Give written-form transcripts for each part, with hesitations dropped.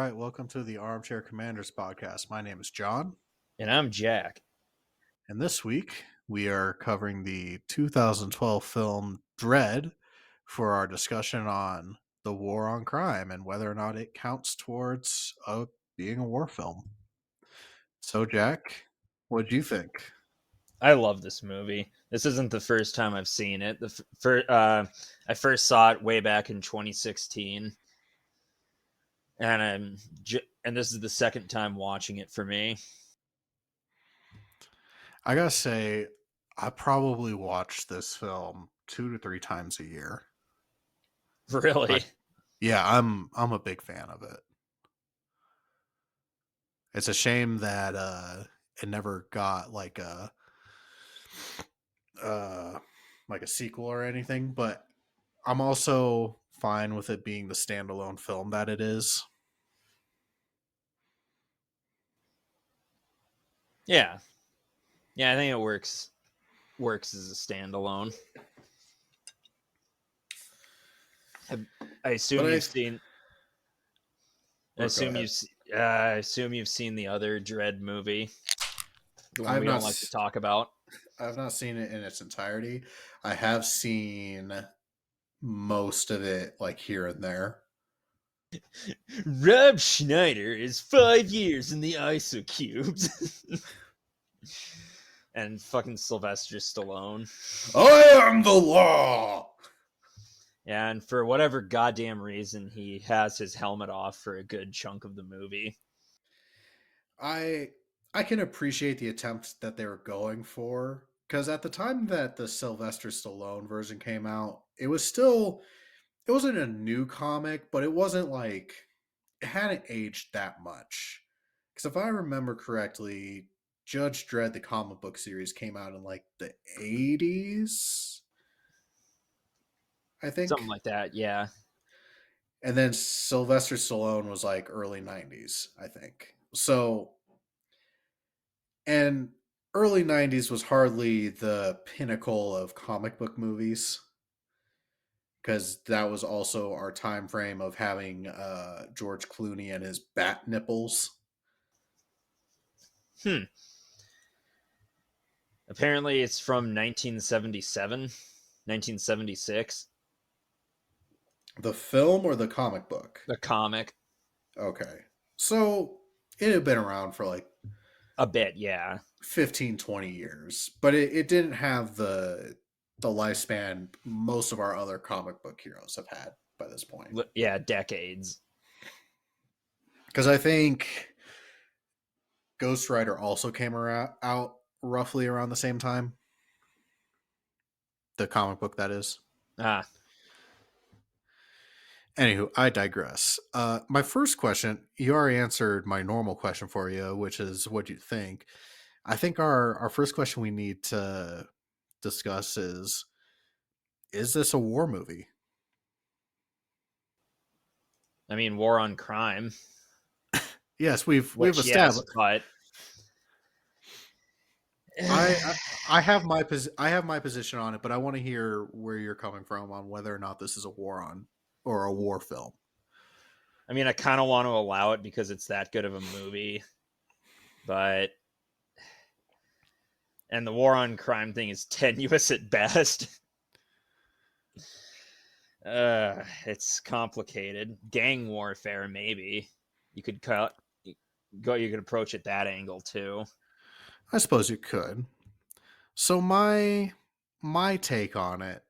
right, welcome to the Armchair Commanders podcast. My name is John, And I'm Jack. and this week we are covering the 2012 film Dredd for our discussion on the war on crime and whether or not it counts towards being a war film. So, Jack, what do you think? I love this movie. This isn't the first time I've seen it. I first saw it way back in 2016, and this is the second time watching it for me. I gotta say, I probably watch this film 2 to 3 times a year. Really? Like, yeah, I'm a big fan of it. It's a shame that it never got uh like a sequel or anything, but I'm also fine with it being the standalone film that it is. Yeah. Yeah, I think it works as a standalone. I I But assume I you've seen I or go assume ahead. I assume you've seen the other Dredd movie, the I one have we not don't like to s- talk about. I've not seen it in its entirety. I have seen most of it like here and there. Rob Schneider is 5 years in the ISO cubes. And fucking Sylvester Stallone. I am the law. Yeah, and for whatever goddamn reason, he has his helmet off for a good chunk of the movie. I I can appreciate the attempt that they were going for because at the time that the Sylvester Stallone version came out, it wasn't a new comic, but it wasn't like it hadn't aged that much. Because if I remember correctly, Judge Dredd the comic book series came out in like the 80s, I Something think. like that, yeah. And then Sylvester Stallone was like early 90s, I think. So, and early 90s was hardly the pinnacle of comic book movies because that was also our time frame of having George Clooney and his bat nipples. Hmm. Apparently, it's from 1977, 1976. The film or the comic book? The comic. Okay. So it had been around for like A bit, yeah. 15, 20 years, but it didn't have the lifespan most of our other comic book heroes have had by this point. Yeah, decades. Because I think Ghost Rider also came out roughly around the same time. The comic book, that is. Ah, Anywho, I digress. My first question, you already answered my normal question for you, which is what you think. I think our first question we need to discuss is this a war movie? I mean, War on Crime, Yes, we've which, yes, established. but. I, I I have I have my position on it, but I want to hear where you're coming from on whether or not this is a war film. I mean, I kind of want to allow it because it's that good of a movie, but and the war on crime thing is tenuous at best. It's complicated. Gang warfare, maybe you could cut go. You could approach it that angle too. I suppose you could. So my take on it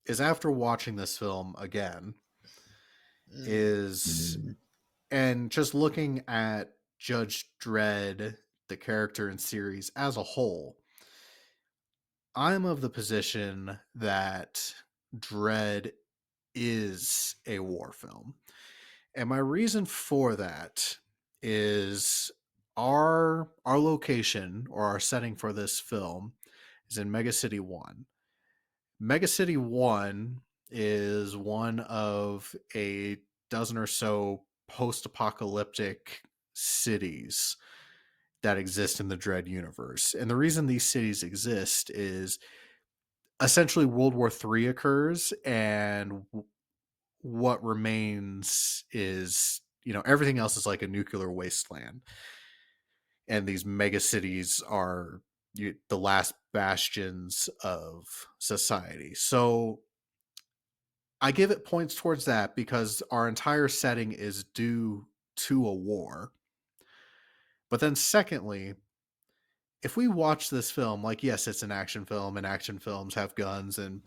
is after watching this film again is and just looking at Judge Dredd, the character and series as a whole, I'm of the position that Dredd is a war film. And my reason for that is our location or our setting for this film is in Mega City 1. Mega City 1 is one of a dozen or so post-apocalyptic cities that exist in the Dread universe. And the reason these cities exist is essentially World War III occurs and what remains is everything else is like a nuclear wasteland, and these mega cities are the last bastions of society. So I give it points towards that because our entire setting is due to a war. But then, secondly, if we watch this film, like, yes, it's an action film, and action films have guns and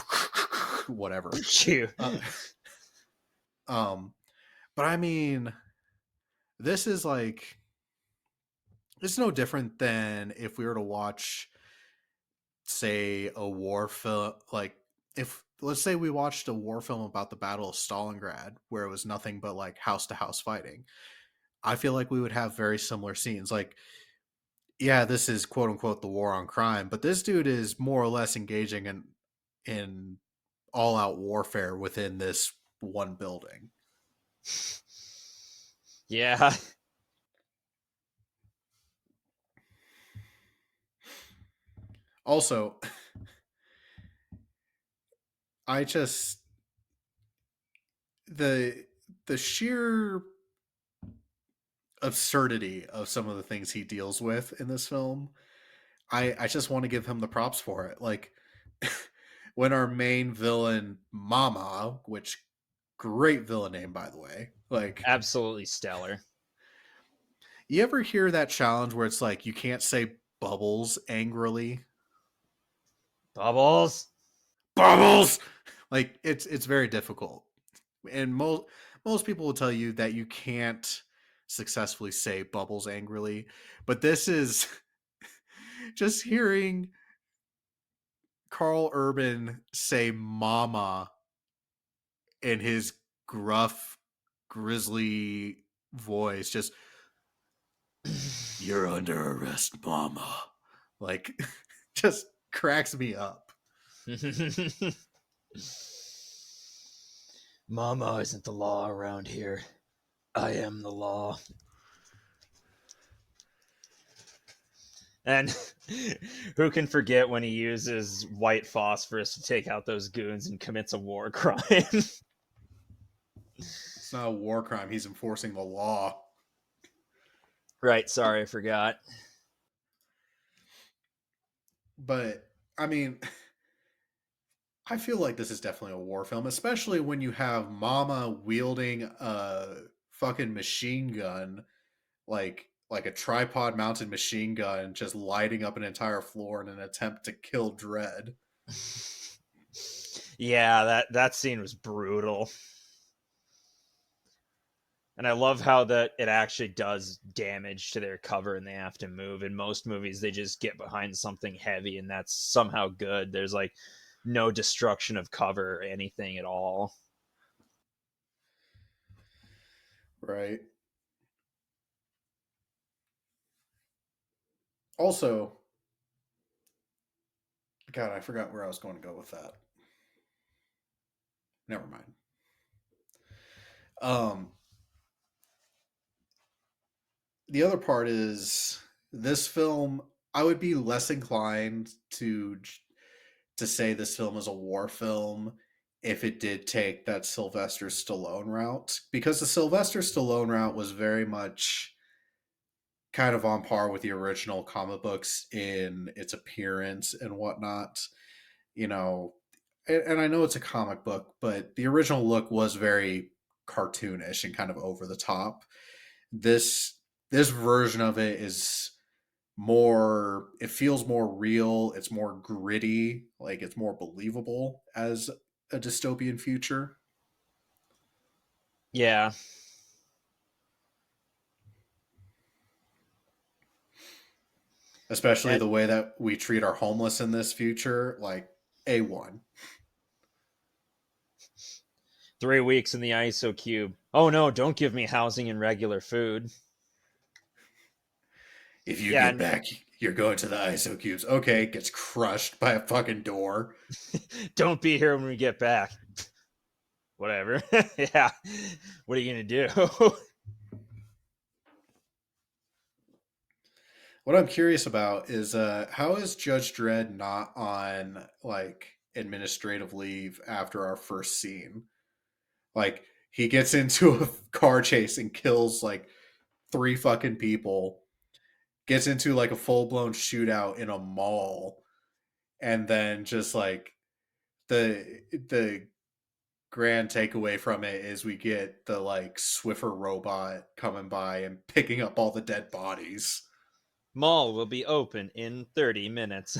whatever. Shoot. Uh, um, but I mean, this is like, it's no different than if we were to watch, say, a war film. Like, if, let's say we watched a war film about the Battle of Stalingrad, where it was nothing but like house to house fighting, I feel like we would have very similar scenes. Like, yeah, this is quote unquote the war on crime, but this dude is more or less engaging in all out warfare within this one building. Yeah. Also, I just the the sheer absurdity of some of the things he deals with in this film, I just want to give him the props for it. Like, when our main villain Mama, which, great villain name by the way, like, Absolutely stellar. you ever hear that challenge where it's like you can't say bubbles angrily? Bubbles. Bubbles! Like, it's very difficult. And most people will tell you that you can't successfully say bubbles angrily, but this is just hearing Carl Urban say mama in his gruff, grisly voice, just, you're under arrest, mama. Like, just cracks me up. Mama isn't the law around here. I am the law. And who can forget when he uses white phosphorus to take out those goons and commits a war crime? It's not a war crime. He's enforcing the law. Right, sorry, I forgot. But, I mean, I feel like this is definitely a war film, especially when you have Mama wielding a fucking machine gun, like a tripod mounted machine gun, just lighting up an entire floor in an attempt to kill Dredd. Yeah, that scene was brutal. And I love how that it actually does damage to their cover and they have to move. In most movies, they just get behind something heavy and that's somehow good. There's like no destruction of cover or anything at all. Right. Also, God, I forgot where I was going to go with that. Never mind. Um, the other part is, this film, I would be less inclined to say this film is a war film if it did take that Sylvester Stallone route, because the Sylvester Stallone route was very much kind of on par with the original comic books in its appearance and whatnot. You know, and I know it's a comic book, but the original look was very cartoonish and kind of over the top. This version of it is more, it feels more real, it's more gritty, like it's more believable as a dystopian future, Yeah. especially And the way that we treat our homeless in this future, like, A1. 3 weeks in the ISO cube. Oh no, don't give me housing and regular food. If you Yeah, get and back, you're going to the ISO cubes. Okay, gets crushed by a fucking door. don't be here when we get back. Whatever. Yeah. What are you going to do? What I'm curious about is, how is Judge Dredd not on like administrative leave after our first scene? Like, He gets into a car chase and kills like three fucking people. Gets into like a full blown shootout in a mall, and then just like the grand takeaway from it is we get the like Swiffer robot coming by and picking up all the dead bodies. Mall will be open in 30 minutes.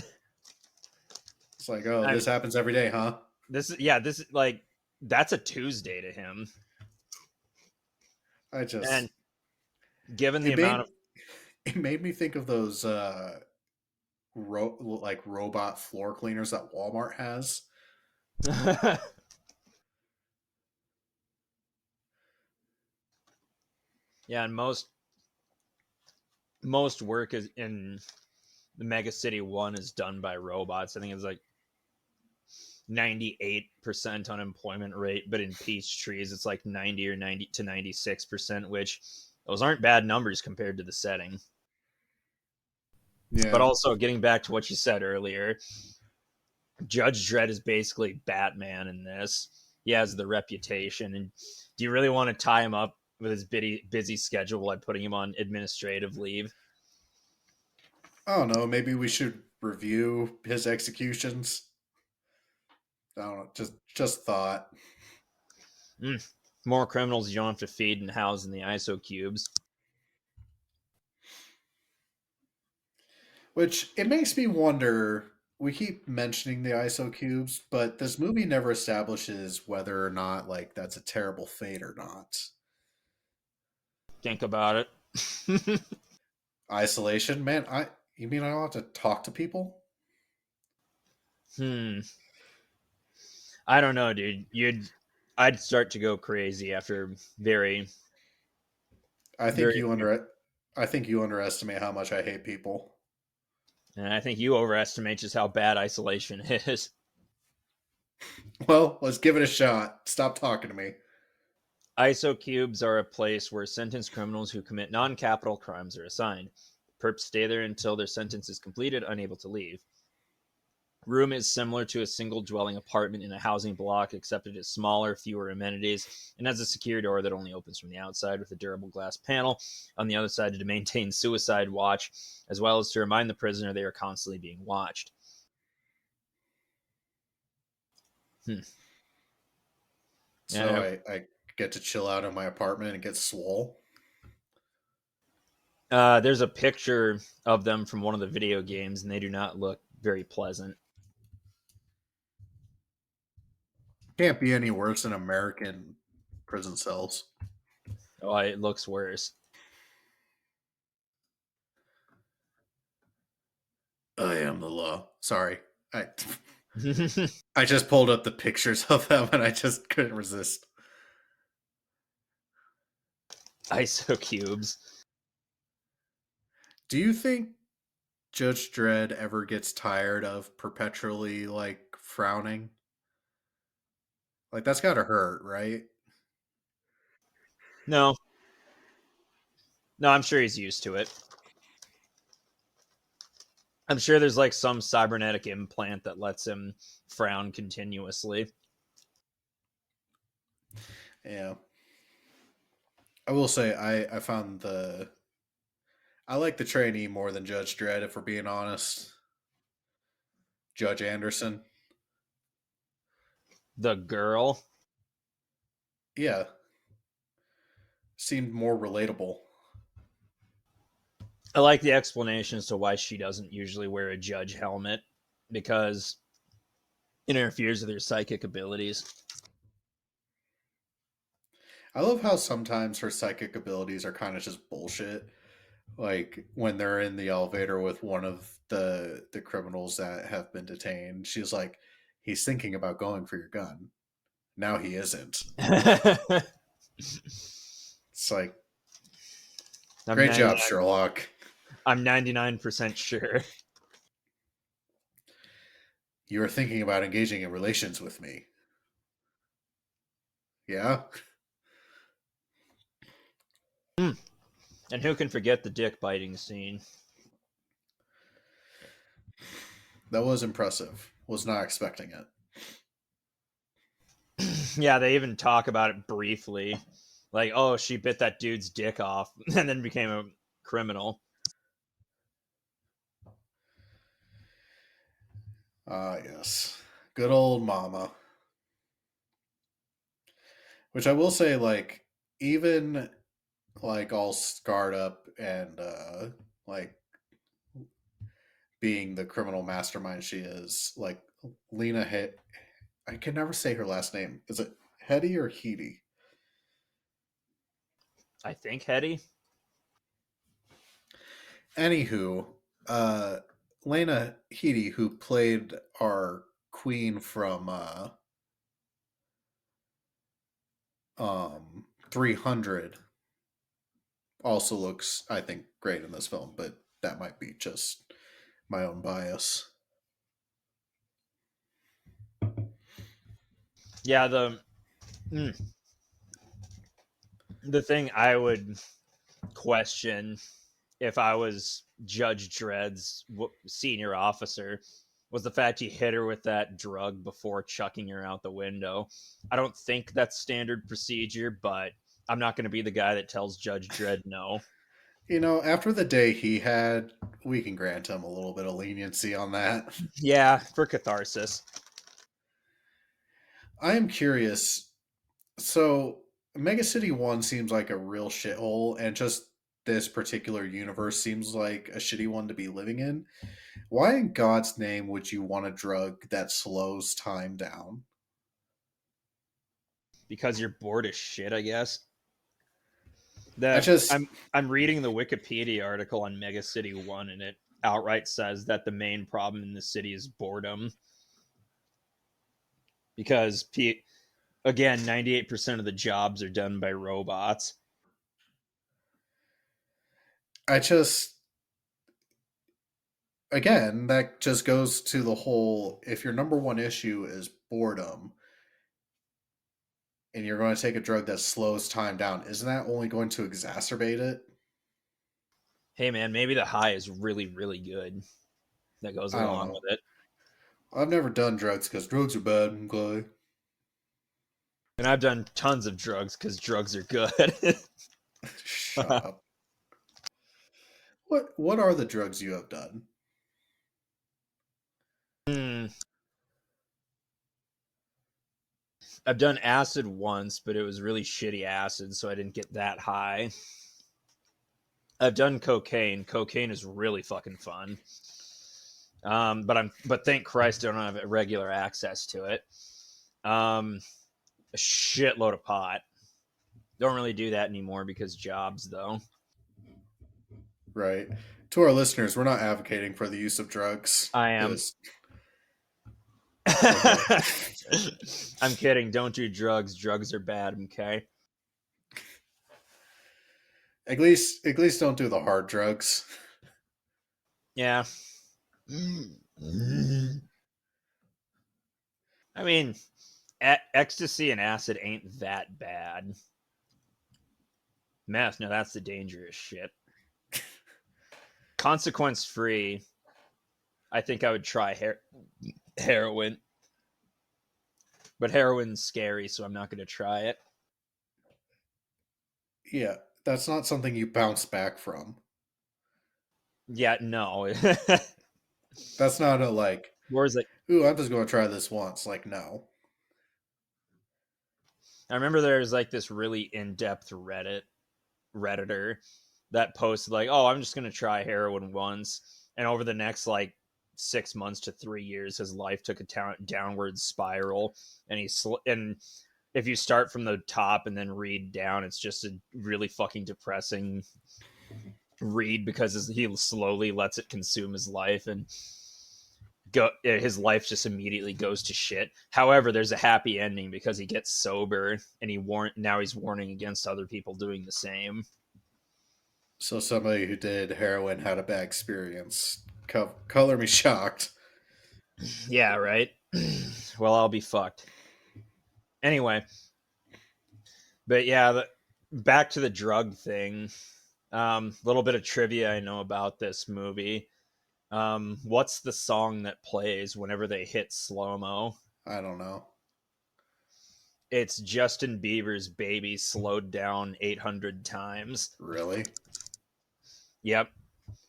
It's like, oh, I this mean, happens every day, huh? this is like that's a Tuesday to him. I just And given the it amount made it made me think of those like robot floor cleaners that Walmart has. of yeah, and most work is in the Mega City 1 is done by robots. I think it's like 98% unemployment rate, but in Peachtree's it's like 90 or 90 to 96%, which those aren't bad numbers compared to the setting. But Yeah. also getting back to what you said earlier, Judge Dredd is basically Batman in this. He has the reputation, and do you really want to tie him up with his busy schedule by putting him on administrative leave? I don't know. Maybe we should review his executions. I don't know. Just thought. Mm. More criminals you don't have to feed and house in the ISO cubes. Which it makes me wonder. We keep mentioning the ISO cubes, but this movie never establishes whether or not like that's a terrible fate or not. Think about it. Isolation, man. You mean I don't have to talk to people? Hmm. I don't know, dude. I'd start to go crazy after very, I think very, you under I think you underestimate how much I hate people. and I think you overestimate just how bad isolation is. Well, let's give it a shot. Stop talking to me. ISO cubes are a place where sentenced criminals who commit non capital crimes are assigned. Perps stay there until their sentence is completed, unable to leave. Room is similar to a single dwelling apartment in a housing block, except it is smaller, fewer amenities, and has a secure door that only opens from the outside with a durable glass panel on the other side to maintain suicide watch, as well as to remind the prisoner they are constantly being watched. Hmm. So Yeah, I get to chill out in my apartment and get swole. there's a picture of them from one of the video games, and they do not look very pleasant. Can't be any worse than American prison cells. Oh, it looks worse. I am the law. Sorry. I I just pulled up the pictures of them and I just couldn't resist. ISO cubes. Do you think Judge Dredd ever gets tired of perpetually like frowning? Like that's gotta hurt, right? No, no, I'm sure he's used to it. I'm sure there's like some cybernetic implant that lets him frown continuously. Yeah. I will say I found the I like the trainee more than Judge Dredd, if we're being honest. Judge Anderson. The girl. Yeah. Seemed more relatable. I like the explanation as to why she doesn't usually wear a judge helmet because it interferes with her psychic abilities. I love how sometimes her psychic abilities are kind of just bullshit. Like when they're in the elevator with one of the criminals that have been detained, she's like, "He's thinking about going for your gun. Now he isn't." I'm It's like, great 99. job, Sherlock. I'm 99% sure. You were thinking about engaging in relations with me. Yeah, Hmm. And who can forget the dick biting scene? that was impressive. Was not expecting it. Yeah, they even talk about it briefly. Like, oh, she bit that dude's dick off and then became a criminal. Ah, yes. Good old mama. Which I will say, like, even like all scarred up and like being the criminal mastermind she is, like Lena hit. I can never say her last name. Is it Hetty or Heedy? I think Hetty. Anywho, uh, Lena Headey, who played our queen from 300, also looks, I think, great in this film, but that might be just my own bias. Yeah, the thing I would question if I was Judge Dredd's senior officer was the fact he hit her with that drug before chucking her out the window. I don't think that's standard procedure, but I'm not going to be the guy that tells Judge Dredd no. You know, after the day he had, we can grant him a little bit of leniency on that. Yeah, for catharsis. I am curious. So, Mega City 1 seems like a real shithole, and just this particular universe seems like a shitty one to be living in. Why in God's name would you want a drug that slows time down? Because you're bored as shit, I guess. I The just, I'm reading the Wikipedia article on Mega City 1 and it outright says that the main problem in the city is boredom because again, 98% of the jobs are done by robots. I just, again, that just goes to the whole if your number one issue is boredom and you're going to take a drug that slows time down, isn't that only going to exacerbate it? Hey man, maybe the high is really really good that goes I don't along know. with it. I've never done drugs because drugs are bad, okay? And I've done tons of drugs cuz drugs are good. Shut up. What are the drugs you have done? Hmm. I've done acid once, but it was really shitty acid, so I didn't get that high. I've done cocaine. Cocaine is really fucking fun. But thank Christ I don't have regular access to it. Um, a shitload of pot. Don't really do that anymore because jobs though. Right. To our listeners, we're not advocating for the use of drugs. I am. Just okay. I'm kidding. Don't do drugs. Drugs are bad. Okay. At least don't do the hard drugs. Yeah. I mean, ecstasy and acid ain't that bad. Meth, no, that's the dangerous shit. Consequence free. I think I would try heroin, but heroin's scary, so I'm not going to try it. Yeah, that's not something you bounce back from. Yeah, no. That's not a like, Whereas like ooh, I'm just going to try this once. Like, no. I remember there's like this really in-depth redditor that posted like, "Oh, I'm just going to try heroin once." And over the next like 6 months to 3 years his life took a downward spiral and and if you start from the top and then read down, it's just a really fucking depressing read because he slowly lets it consume his life and his life just immediately goes to shit. However, there's a happy ending because he gets sober and now he's warning against other people doing the same. So somebody who did heroin had a bad experience. Color me shocked. Yeah, right. Well, I'll be fucked. Anyway, but yeah, back to the drug thing. Little bit of trivia I know about this movie. What's the song that plays whenever they hit slow mo? I don't know. It's Justin Bieber's Baby slowed down 800 times. Really? Yep.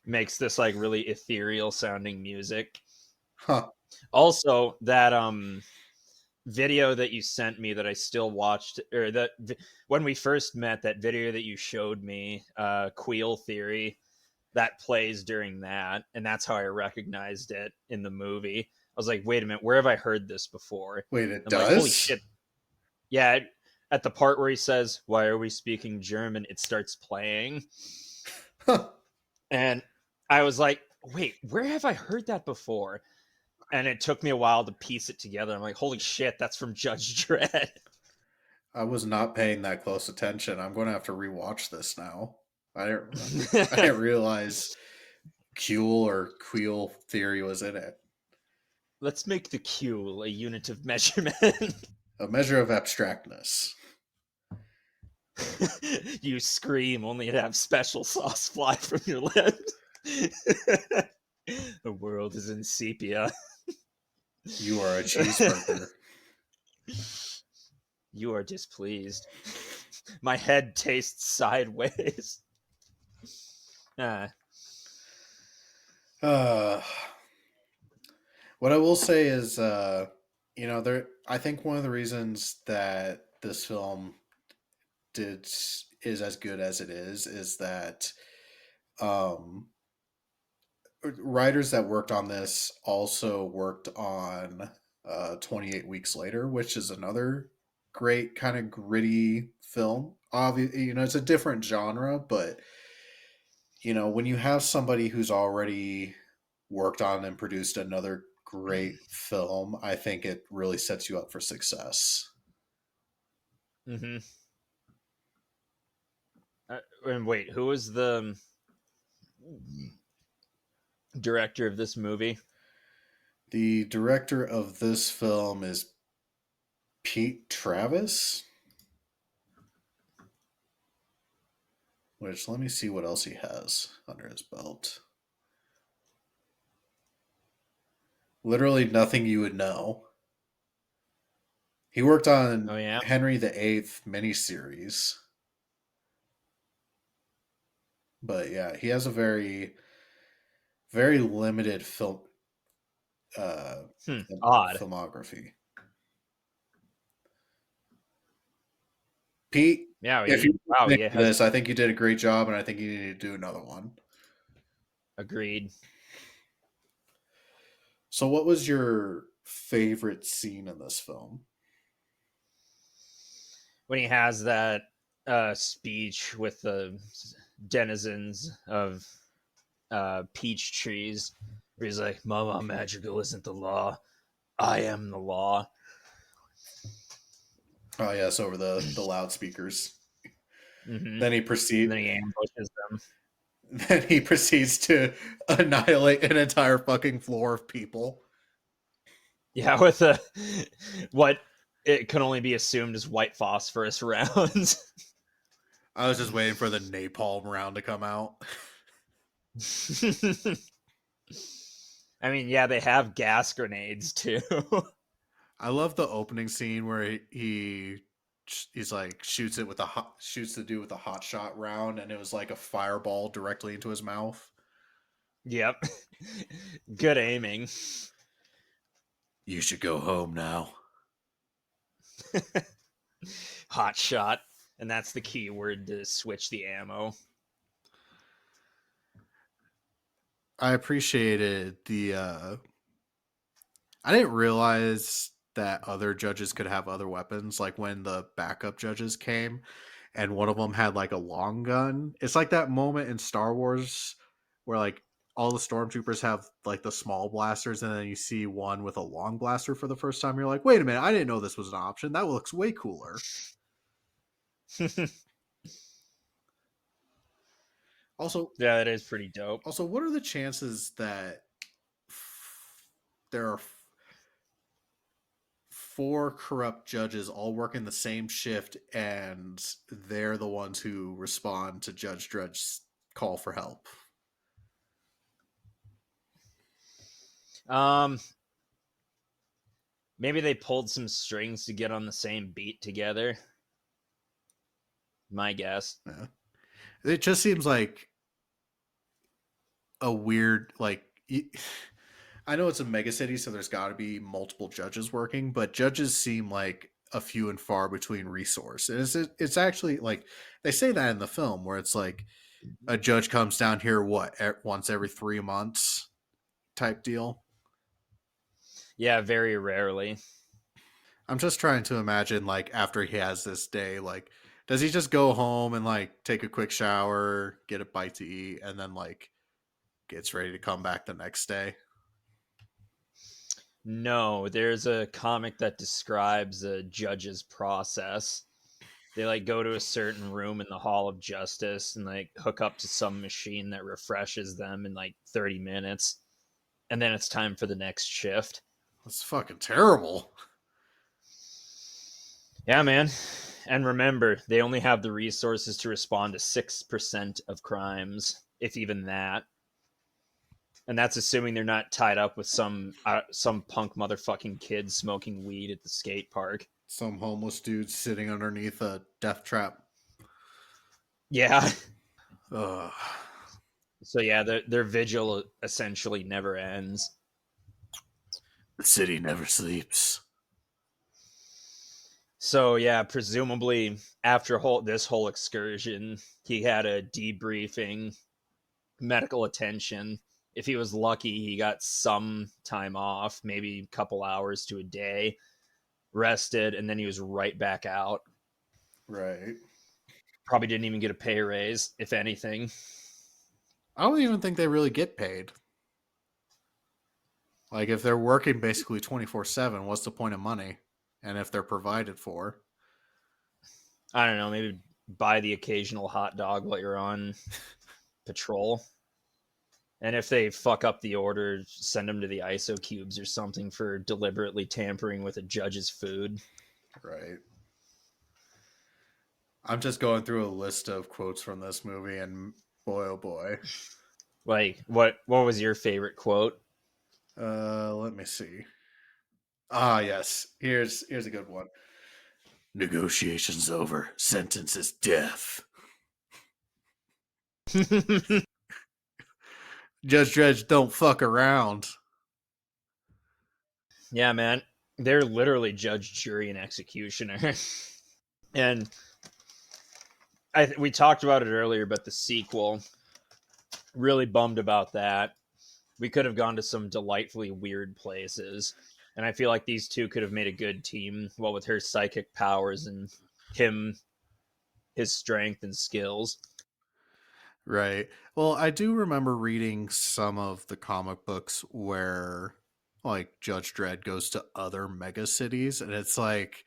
Makes this like really ethereal sounding music. Huh. Also, that video that you sent me that I still watched, or that when we first met, that video that you showed me, Queel Theory, that plays during that, and that's how I recognized it in the movie. I was like, wait a minute, where have I heard this before? Wait, it I'm like, holy does? shit. Yeah, at the part where he says, "Why are we speaking German?" it starts playing. Huh. And I was like, wait, where have I heard that before? And it took me a while to piece it together. I'm like, holy shit, that's from Judge Dredd. I was not paying that close attention. I'm going to have to rewatch this now. I didn't realize Kuel or Queel theory was in it. Let's make the Q a unit of measurement. A measure of abstractness. You scream only to have special sauce fly from your lips. The world is in sepia. You are a cheeseburger. You are displeased. My head tastes sideways. Ah. Uh, what I will say is, there. I think one of the reasons that this film did is as good as it is that um, writers that worked on this also worked on 28 Weeks Later, which is another great kind of gritty film. Obviously, it's a different genre, but when you have somebody who's already worked on and produced another great film, I think it really sets you up for success. Mm-hmm. And wait, who was the director of this movie? The director of this film is Pete Travis, which let me see what else he has under his belt. Literally nothing you would know. He worked Oh on yeah. Henry VIII miniseries. But yeah, he has a very, very limited uh, Odd. filmography. Pete, Yeah. if you're Wow. listening Yeah. to Has this, I think you did a great job, and I think you need to do another one. agreed. So, what was your favorite scene in this film? When he has that speech with the denizens of peach trees, where he's like, "Mama, magical isn't the law. I am the law." Oh yes, over the loudspeakers. Mm-hmm. Then he And proceed. then he ambushes them. Then he proceeds to annihilate an entire fucking floor of people. Yeah, with a what it can only be assumed is white phosphorus rounds. I was just waiting for the napalm round to come out. I mean, yeah, they have gas grenades too. I love the opening scene where he's like shoots the dude with a hot shot round, and it was like a fireball directly into his mouth. Yep. Good aiming. You should go home now. Hot shot. And that's the key word to switch the ammo. I appreciated the. I didn't realize that other judges could have other weapons. Like when the backup judges came, and one of them had like a long gun. It's like that moment in Star Wars where like all the stormtroopers have like the small blasters, and then you see one with a long blaster for the first time. You're like, wait a minute, I didn't know this was an option. That looks way cooler. Also, Yeah, that is pretty dope. what are the chances that there are four corrupt judges all working the same shift, and they're the ones who respond to Judge Dredd's call for help? Um, Maybe they pulled some strings to get on the same beat together. My guess. Yeah. It just seems like a weird like. I know it's a mega city, so there's got to be multiple judges working, but judges seem like a few and far between resources. It's actually like they say that in the film, where it's like a judge comes down here once every 3 months type deal. Yeah, very rarely. I'm just trying to imagine like after he has this day, like does he just go home and like take a quick shower, get a bite to eat, and then like gets ready to come back the next day? No, there's a comic that describes a judge's process. They like go to a certain room in the Hall of Justice and like hook up to some machine that refreshes them in like 30 minutes, and then it's time for the next shift. That's fucking terrible. Yeah, man. And remember, they only have the resources to respond to 6% of crimes, if even that. And that's assuming they're not tied up with some punk motherfucking kid smoking weed at the skate park. Some homeless dude sitting underneath a death trap. Yeah. Ugh. So yeah, their vigil essentially never ends. The city never sleeps. So yeah, presumably after this whole excursion, he had a debriefing, medical attention. If he was lucky, he got some time off, maybe a couple hours to a day, rested, and then he was right back out. Right. Probably didn't even get a pay raise, if anything. I don't even think they really get paid. Like if they're working basically 24/7, what's the point of money? And if they're provided for, I don't know, maybe buy the occasional hot dog while you're on patrol. And if they fuck up the order, send them to the ISO cubes or something for deliberately tampering with a judge's food. right? I'm just going through a list of quotes from this movie, and boy, oh boy. Like, what was your favorite quote? Let me see. Ah, yes. Here's a good one. Negotiations over. Sentence is death. Judge Dredge don't fuck around. Yeah, man. They're literally judge, jury, and executioner. And we talked about it earlier, but the sequel, really bummed about that. We could have gone to some delightfully weird places. And I feel like these two could have made a good team, well, with her psychic powers and him, his strength and skills. Right. Well, I do remember reading some of the comic books where like Judge Dredd goes to other mega cities, and it's like,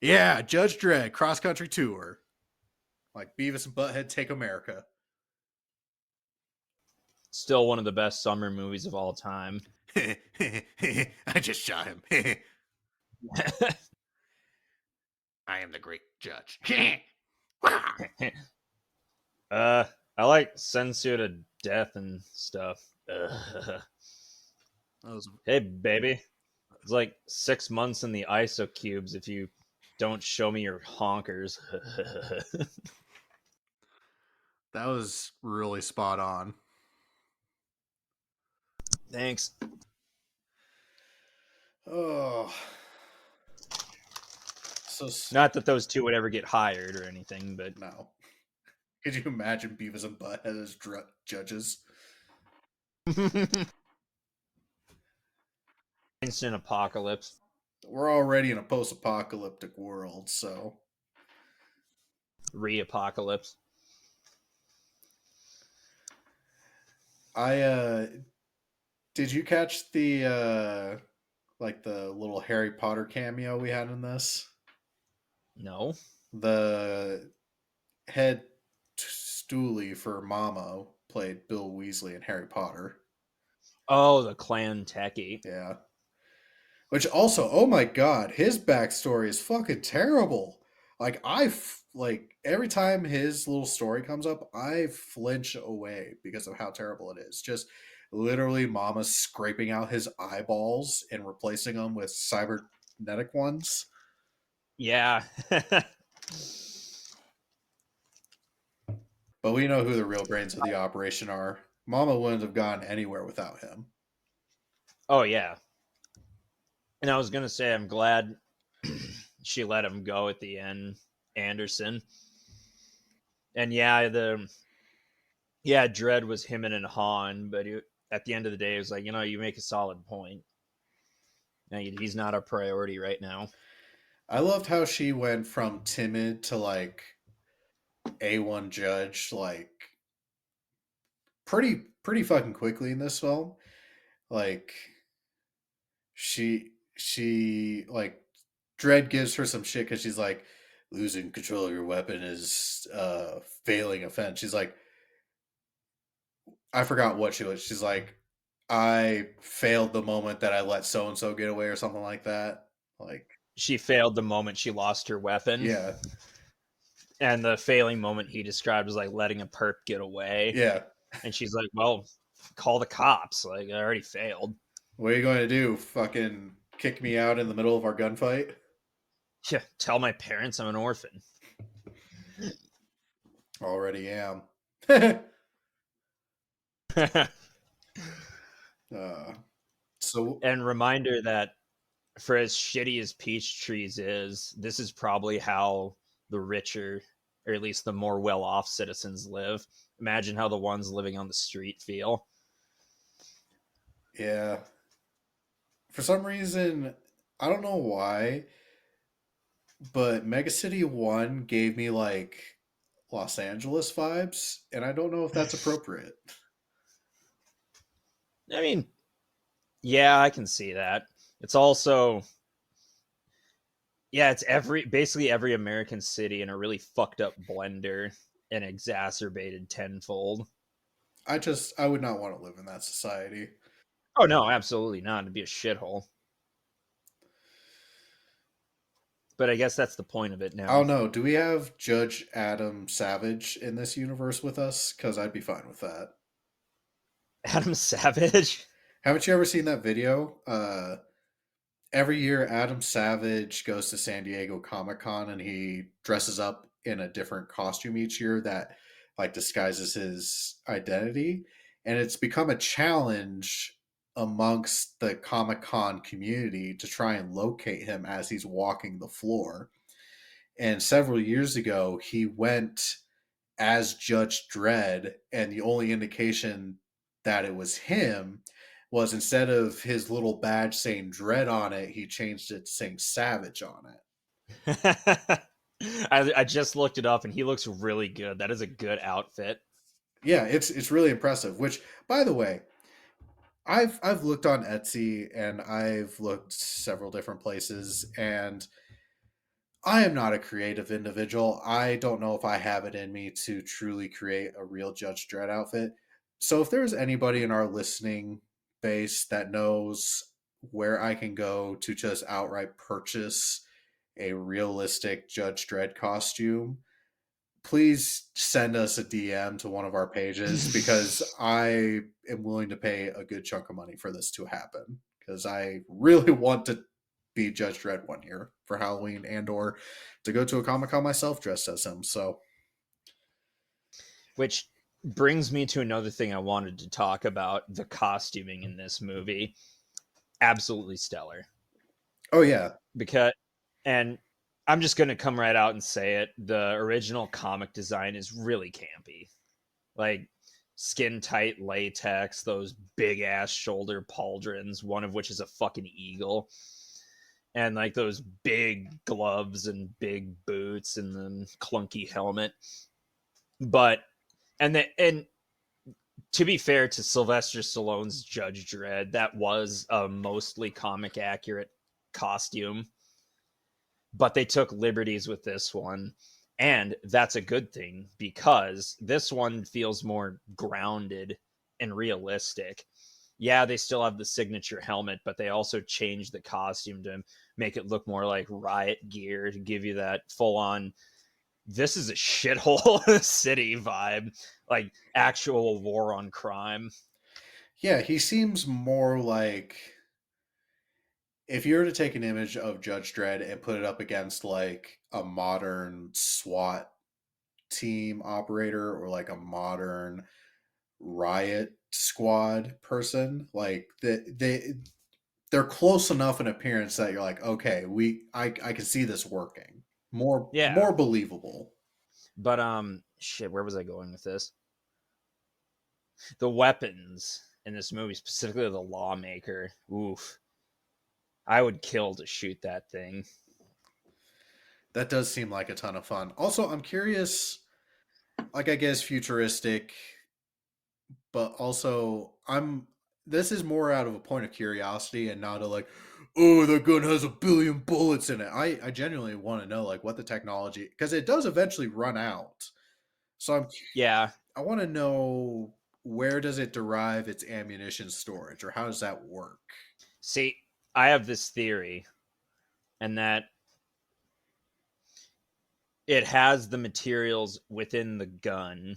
yeah, Judge Dredd cross country tour. Like Beavis and Butthead take America. Still one of the best summer movies of all time. I just shot him. I am the great judge. I like Sensu to death and stuff. Ugh. Was, Hey, baby. It's like 6 months in the ISO cubes if you don't show me your honkers. that was really spot on. Thanks. Oh, so Not that those two would ever get hired or anything, but no. Could you imagine Beavis and Butthead as judges? instant apocalypse. We're already in a post-apocalyptic world, so Re-apocalypse. I did you catch the like the little Harry Potter cameo we had in this? No. The head stoolie for Mama played Bill Weasley in Harry Potter. Oh, the clan techie. Yeah. Which also, oh my god, his backstory is fucking terrible. Like like every time his little story comes up, I flinch away because of how terrible it is. Just Literally, Mama scraping out his eyeballs and replacing them with cybernetic ones. Yeah. But we know who the real brains of the operation are. Mama wouldn't have gone anywhere without him. Oh yeah. And I was gonna say I'm glad she let him go at the end, Anderson. And Dredd was him and Han, but at the end of the day, it was like, you make a solid point. Now, he's not a priority right now. I loved how she went from timid to like A1 judge, like pretty fucking quickly in this film. Like she like Dredd gives her some shit because she's like, losing control of your weapon is failing offense. She's like, I forgot what she was. She's like, I failed the moment that I let so and so get away or something like that. Like, She failed the moment she lost her weapon. yeah, And the failing moment he described was like letting a perp get away. yeah. And she's like, well, call the cops. Like, I already failed. What are you going to do? Fucking kick me out in the middle of our gunfight? Yeah, tell my parents I'm an orphan. Already am. uh, so And reminder that for as shitty as Peachtree's is, this is probably how the richer, or at least the more well-off citizens live. Imagine how the ones living on the street feel. yeah, for some reason, I don't know why, but Mega City 1 gave me like Los Angeles vibes, and I don't know if that's appropriate. I mean, yeah, I can see that. It's also, yeah, it's basically every American city in a really fucked up blender and exacerbated tenfold. I would not want to live in that society. Oh no, absolutely not. It'd be a shithole. But I guess that's the point of it I now. don't know. Do we have Judge Adam Savage in this universe with us? Because I'd be fine with that. Adam Savage. Haven't you ever seen that video? Every year, Adam Savage goes to San Diego Comic Con and he dresses up in a different costume each year that like disguises his identity. And it's become a challenge amongst the Comic Con community to try and locate him as he's walking the floor. And several years ago, he went as Judge Dredd, and the only indication that it was him was instead of his little badge saying Dredd on it, he changed it to saying Savage on it. I just looked it up and he looks really good. That is a good outfit. Yeah, it's really impressive. Which, by the way, I've looked on Etsy and I've looked several different places, and I am not a creative individual. I don't know if I have it in me to truly create a real Judge Dredd outfit. So if there's anybody in our listening base that knows where I can go to just outright purchase a realistic Judge Dredd costume, please send us a DM to one of our pages because I am willing to pay a good chunk of money for this to happen because I really want to be Judge Dredd one year for Halloween and or to go to a Comic Con myself dressed as him. So Which brings me to another thing I wanted to talk about: the costuming in this movie. Absolutely stellar. oh yeah. Because, and I'm just going to come right out and say it, the original comic design is really campy. Like skin tight latex, those big ass shoulder pauldrons, one of which is a fucking eagle, and like those big gloves and big boots and then clunky helmet. But and to be fair to Sylvester Stallone's Judge Dredd, that was a mostly comic accurate costume, but they took liberties with this one. And that's a good thing because this one feels more grounded and realistic. Yeah, they still have the signature helmet, but they also changed the costume to make it look more like riot gear to give you that full on, this is a shithole city vibe, like actual war on crime. Yeah, he seems more like if you were to take an image of Judge Dredd and put it up against like a modern SWAT team operator or like a modern riot squad person, like they're close enough in appearance that you're like, okay, I can see this working. Yeah, More believable. but shit, where was I going with this? The weapons in this movie, specifically the lawmaker. Oof, I would kill to shoot that thing. That does seem like a ton of fun. Also, I'm curious, like I guess futuristic, but also I'm this is more out of a point of curiosity and not a like, oh, the gun has 1 billion bullets in it. I genuinely want to know like what the technology, because it does eventually run out. So Yeah, I want to know, where does it derive its ammunition storage, or how does that work? see, I have this theory, and that it has the materials within the gun,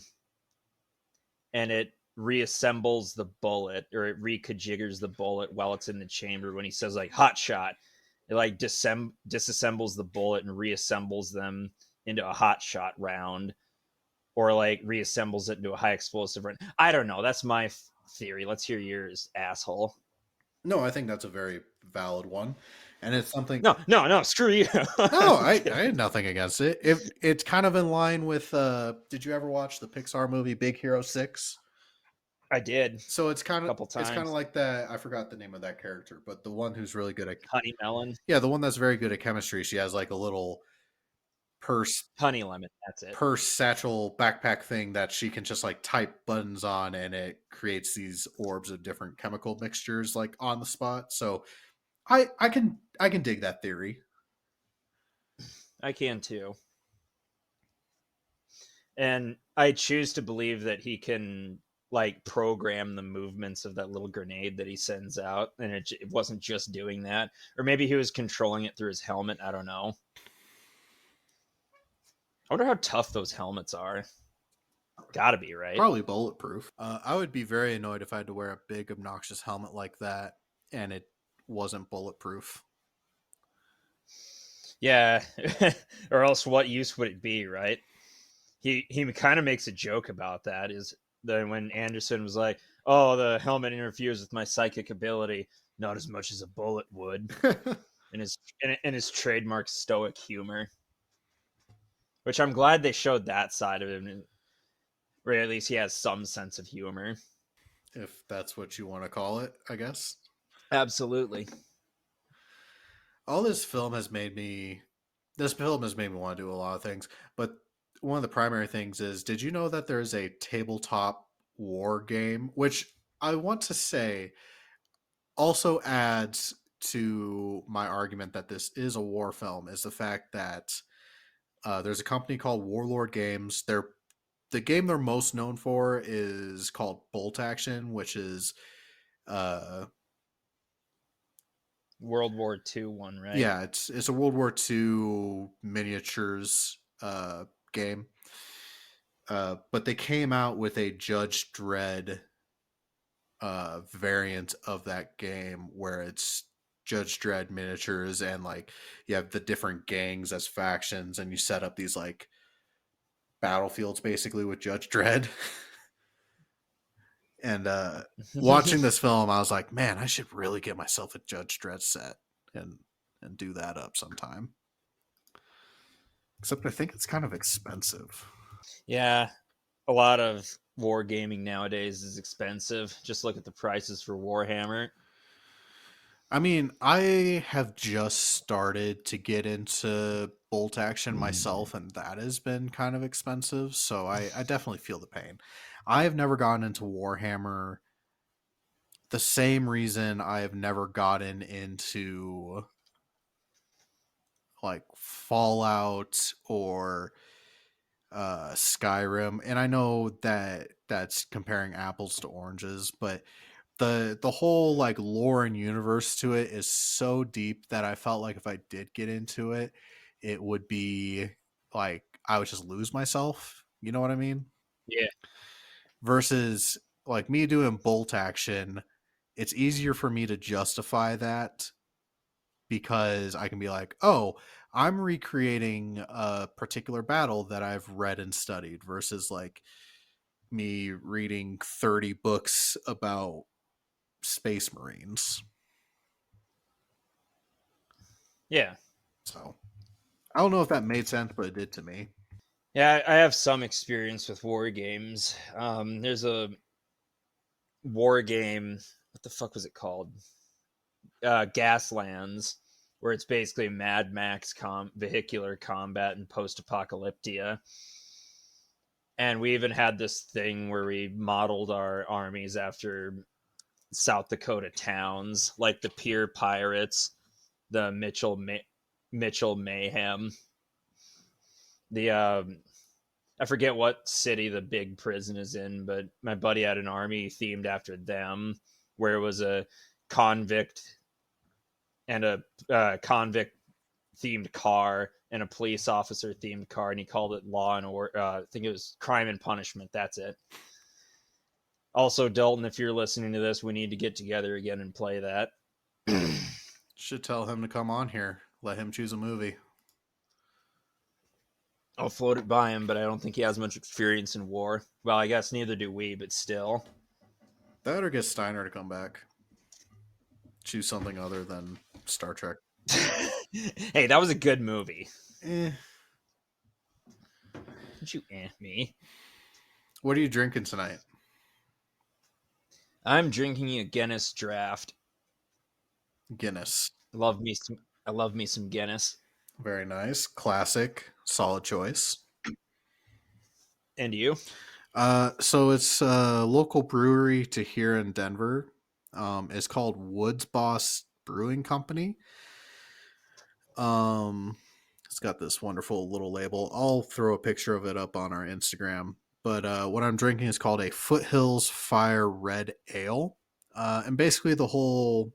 and it reassembles the bullet, or it reconfigures the bullet while it's in the chamber. When he says like hot shot, it like disassembles the bullet and reassembles them into a hot shot round, or like reassembles it into a high explosive round. I don't know. That's my theory. Let's hear yours, asshole. No, I think that's a very valid one, and it's something. No, no, no. Screw you. No, I'm I had kidding. nothing against it. If it's kind of in line with, did you ever watch the Pixar movie Big Hero 6? I did So a couple it's kind of times. like that. I forgot the name of that character, but the one who's really good at, Honey melon, yeah, the one that's very good at chemistry. She has like a little purse honey lemon. That's it. satchel backpack thing that she can just like type buttons on, and it creates these orbs of different chemical mixtures like on the spot. So I can dig that theory. I can too. And I choose to believe that he can like program the movements of that little grenade that he sends out, and it wasn't just doing that, or maybe he was controlling it through his helmet. I don't know. I wonder how tough those helmets are. Gotta be, right? Probably bulletproof. I would be very annoyed if I had to wear a big obnoxious helmet like that and it wasn't bulletproof. Yeah. Or else what use would it be, right? He kind of makes a joke about that, is that when Anderson was like, "Oh, the helmet interferes with my psychic ability, not as much as a bullet would," in his trademark stoic humor, which I'm glad they showed that side of him, where at least he has some sense of humor. If that's what you want to call it, I guess. Absolutely. All this film has made me want to do a lot of things, but one of the primary things is, did you know that there's a tabletop war game, which I want to say also adds to my argument that this is a war film, is the fact that there's a company called Warlord Games. The game they're most known for is called Bolt Action, which is uh World War II one, right? yeah, it's a World War II miniatures game. But they came out with a Judge Dredd variant of that game where it's Judge Dredd miniatures, and like you have the different gangs as factions, and you set up these like battlefields basically with Judge Dredd. And watching this film, I was like, man, I should really get myself a Judge Dredd set and do that up sometime. Except I think it's kind of expensive. Yeah, a lot of wargaming nowadays is expensive. Just look at the prices for Warhammer. I mean, I have just started to get into bolt action myself, and that has been kind of expensive. So I definitely feel the pain. I have never gotten into Warhammer, the same reason I have never gotten into like Fallout or Skyrim. And I know that that's comparing apples to oranges, but the whole like lore and universe to it is so deep that I felt like if I did get into it, it would be like I would just lose myself. You know what I mean? Yeah. Versus like me doing bolt action, it's easier for me to justify that because I can be like, oh, I'm recreating a particular battle that I've read and studied versus like me reading 30 books about space marines. Yeah. So I don't know if that made sense, but it did to me. Yeah, I have some experience with war games. There's a war game. What the fuck was it called? Gaslands, where it's basically Mad Max vehicular combat and post apocalyptia. And we even had this thing where we modeled our armies after South Dakota towns, like the Pier Pirates, the Mitchell Mayhem, the I forget what city the big prison is in, but my buddy had an army themed after them, where it was a convict and a convict themed car and a police officer themed car, and he called it Law and Order. I think it was Crime and Punishment. That's it. Also, Dalton, if you're listening to this, we need to get together again and play that. Should tell him to come on here. Let him choose a movie. I'll float it by him, but I don't think he has much experience in war. Well, I guess neither do we, but still. That or get Steiner to come back. Choose something other than Star Trek. Hey, that was a good movie. Eh. Don't you me? What are you drinking tonight? I'm drinking a Guinness draft. Guinness. I love me some Guinness. Very nice. Classic. Solid choice. And you? So it's a local brewery to here in Denver. It's called Woods Boss Brewing Company. It's got this wonderful little label. I'll throw a picture of it up on our Instagram. But what I'm drinking is called a Foothills Fire Red Ale. And basically the whole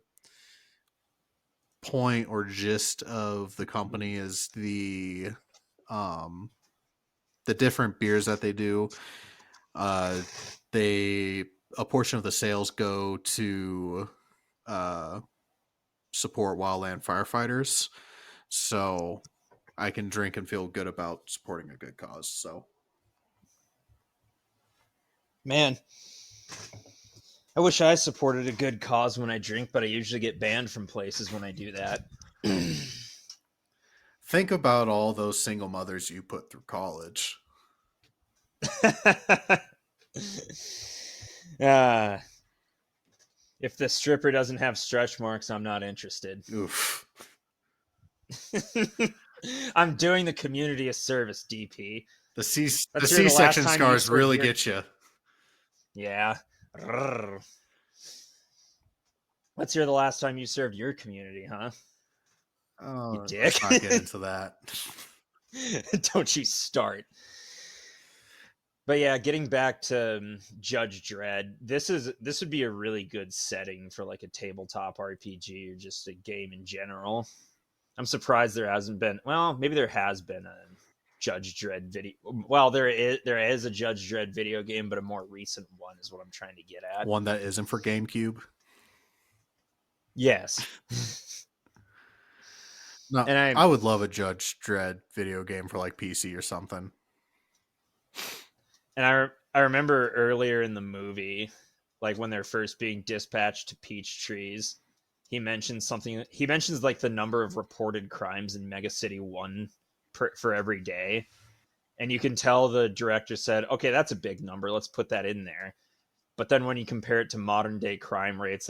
point or gist of the company is the different beers that they do. They a portion of the sales go to support wildland firefighters, so I can drink and feel good about supporting a good cause. So, man, I wish I supported a good cause when I drink, but I usually get banned from places when I do that. think about all those single mothers you put through college. If the stripper doesn't have stretch marks, I'm not interested. Oof. I'm doing the community a service, DP. The C-section scars really get you. Yeah. Let's hear the last time you served your community, huh? Oh, you dick. Let's not get into that. Don't you start. But yeah, getting back to Judge Dredd, this would be a really good setting for like a tabletop RPG or just a game in general. I'm surprised there hasn't been. Well, maybe there has been a Judge Dredd video. Well, there is a Judge Dredd video game, but a more recent one is what I'm trying to get at. One that isn't for GameCube. Yes. No, and I would love a Judge Dredd video game for like PC or something. And I remember earlier in the movie, like when they're first being dispatched to Peach Trees, he mentions something. He mentions like the number of reported crimes in Mega City 1 for every day. And you can tell the director said, okay, that's a big number. Let's put that in there. But then when you compare it to modern day crime rates,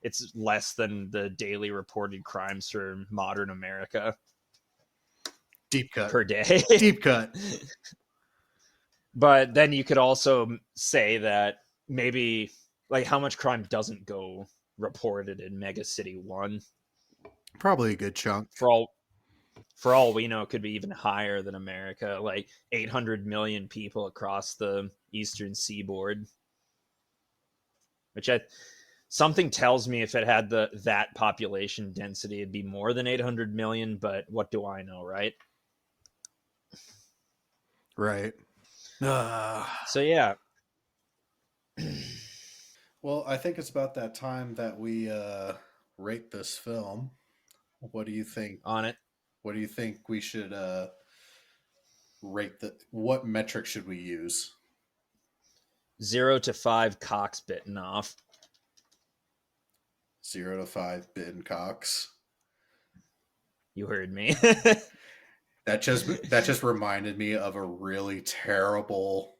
it's less than the daily reported crimes for modern America. Deep cut. Per day. Deep cut. But then you could also say that maybe like how much crime doesn't go reported in Mega City 1. Probably a good chunk. For all we know, it could be even higher than America, like 800 million people across the eastern seaboard. Which something tells me if it had that population density, it'd be more than 800 million, but what do I know, right? Right. So yeah. Well, I think it's about that time that we rate this film. What do you think? On it. What do you think we should rate the? What metric should we use? 0 to 5 cocks bitten off. 0 to 5 bitten cocks. You heard me. That just reminded me of a really terrible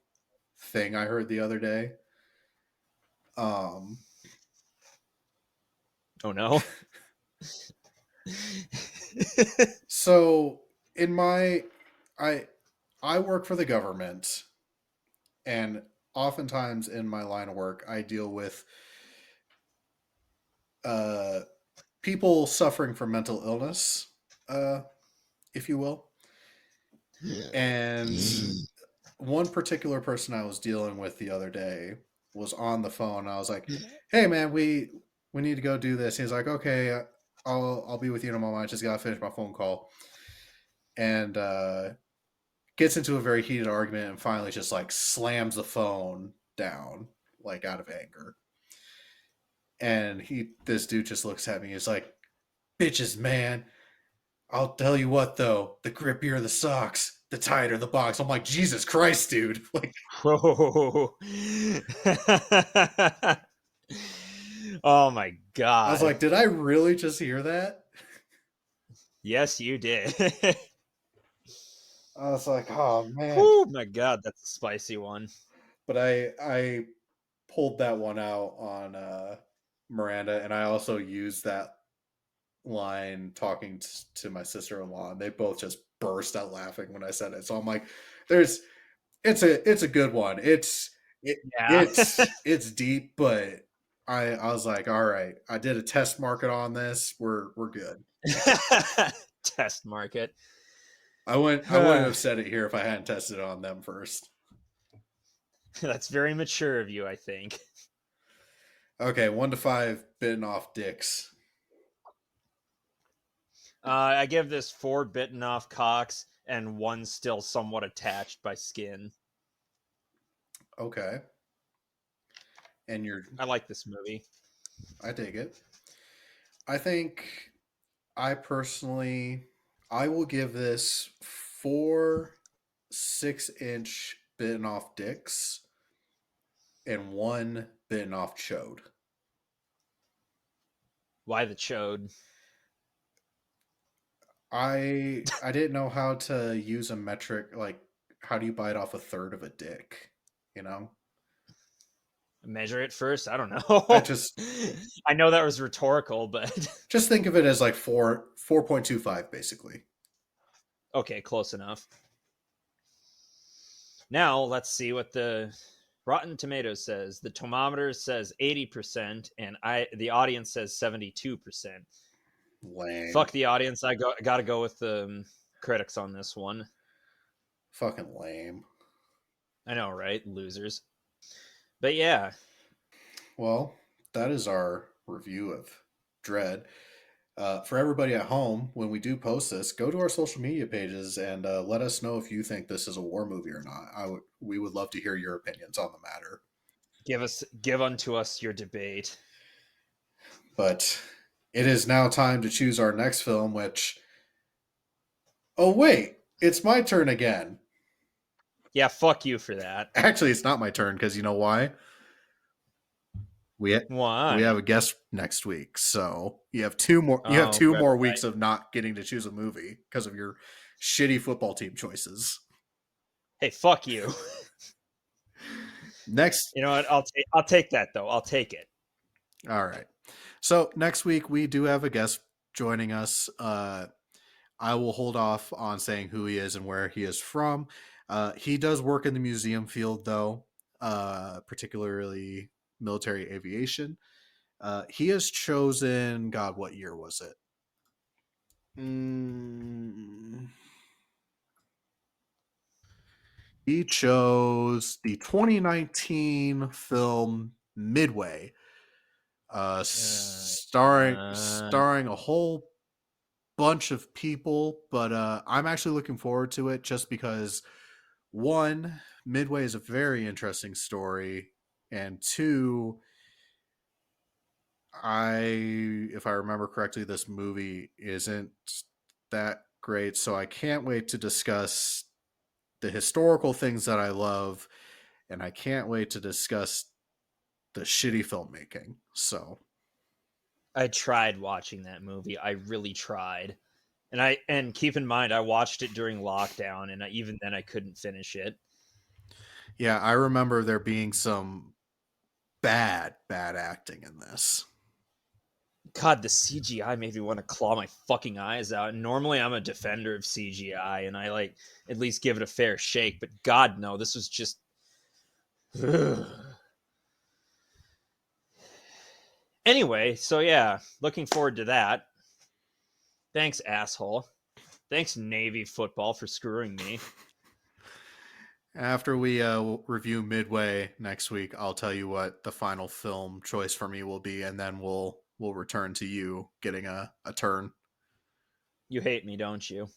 thing I heard the other day. Um, Oh no. so in my I I work for the government, and oftentimes in my line of work I deal with uh people suffering from mental illness, uh if you will. And one particular person I was dealing with the other day was on the phone. I was like, "Hey, man, we need to go do this." He's like, "Okay, I'll be with you in a moment. I just gotta finish my phone call." And gets into a very heated argument and finally just like slams the phone down like out of anger. And this dude just looks at me. He's like, "Bitches, man. I'll tell you what though, the grippier the socks, the tighter the box." I'm like, Jesus Christ, dude. Like, Whoa. Oh my I was god. like, did I really just hear that? Yes, you did. I was like, oh man. Oh my god, that's a spicy one. But I pulled that one out on Miranda, and I also used that line talking to my sister-in-law, and they both just burst out laughing when I said it. So I'm like, there's it's a good one. Yeah. It's deep, but I was like, all right, I did a test market on this. We're good. Test market. I wouldn't have said it here if I hadn't tested it on them first. That's very mature of you, I think. Okay, 1 to 5 bitten off dicks. I give this 4 bitten off cocks and 1 still somewhat attached by skin. Okay. And you're I like this movie. I dig it. I think I personally I will give this 4 6-inch bitten off dicks and 1 bitten off chode. Why the chode? I didn't know how to use a metric, like how do you bite off a third of a dick, you know? Measure it first? I don't I know. just I know that was rhetorical, but just think of it as like 4.25 basically. okay, close enough. Now let's see what the Rotten Tomatoes says. The Tomometer says 80%, and the audience says 72%. Lame. Fuck the audience. I gotta go with the critics on this one. Fucking lame. I know, right? Losers. But yeah. Well, that is our review of Dredd. For everybody at home, when we do post this, go to our social media pages and let us know if you think this is a war movie or not. We would love to hear your opinions on the matter. Give unto us your debate. But it is now time to choose our next film, which. Oh, wait, it's my turn again. Yeah, fuck you for that. Actually, it's not my turn because you know why? We we Why? have a guest next week, so you have two more. You have Oh, two right, more right. weeks of not getting to choose a movie because of your shitty football team choices. Hey, fuck you. Next, You know what? I'll take that though. I'll take it. all right. So next week we do have a guest joining us. I will hold off on saying who he is and where he is from. He does work in the museum field, though, particularly military aviation. He has chosen, God, what year was it? He chose the 2019 film Midway, starring a whole bunch of people, but I'm actually looking forward to it just because one, Midway is a very interesting story, and two, if I remember correctly, this movie isn't that great, so I can't wait to discuss the historical things that I love, and I can't wait to discuss the shitty filmmaking. So, I tried watching that movie. I really tried. And keep in mind I watched it during lockdown and even then I couldn't finish it. yeah, I remember there being some bad acting in this. God, the CGI made me want to claw my fucking eyes out. And normally I'm a defender of CGI and I like at least give it a fair shake, but God no, this was just Anyway, so yeah, looking forward to that. Thanks, asshole. Thanks, Navy football, for screwing me. After we review Midway next week, I'll tell you what the final film choice for me will be, and then we'll return to you getting a turn. You hate me, don't you?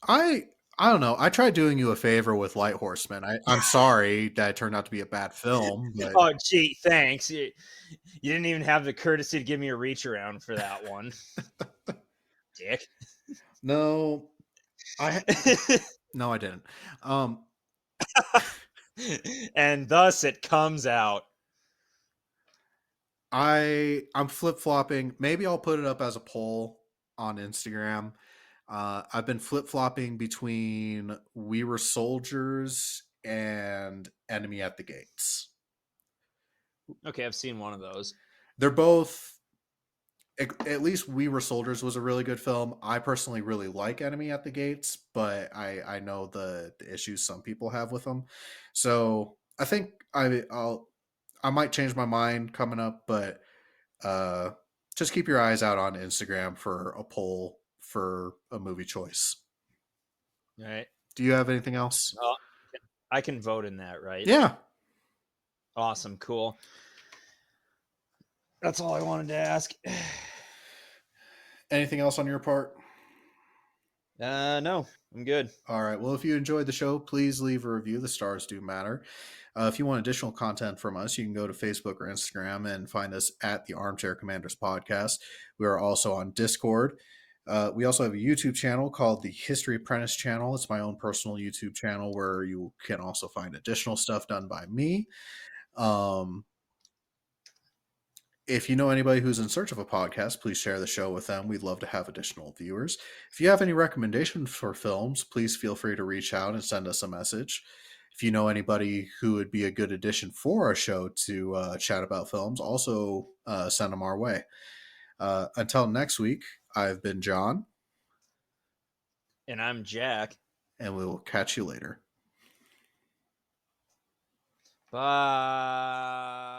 I I don't know. I tried doing you a favor with Light Horseman. I'm sorry that it turned out to be a bad film, but Oh, gee, thanks. You didn't even have the courtesy to give me a reach around for that one, dick. no, I no, I didn't. Um, And thus it comes out. I'm flip flopping. Maybe I'll put it up as a poll on Instagram. I've been flip flopping between We Were Soldiers and Enemy at the Gates. Okay, I've seen one of those. They're both, at least We Were Soldiers was a really good film. I personally really like Enemy at the Gates, but I know the issues some people have with them. So I think I might change my mind coming up, but uh, just keep your eyes out on Instagram for a poll for a movie choice. All right. Do you have anything else? Well, I can vote in that, right? Yeah. Awesome, cool. That's all I wanted to ask. Anything else on your part? No, I'm good. All right. Well, if you enjoyed the show, please leave a review. The stars do matter. If you want additional content from us, you can go to Facebook or Instagram and find us at the Armchair Commanders Podcast. We are also on Discord. We also have a YouTube channel called the History Apprentice Channel. It's my own personal YouTube channel where you can also find additional stuff done by me. Um, if you know anybody who's in search of a podcast, please share the show with them. We'd love to have additional viewers. If you have any recommendations for films, please feel free to reach out and send us a message. If you know anybody who would be a good addition for our show to chat about films, also send them our way. Until next week, I've been John. And I'm Jack. And we will catch you later. Bye.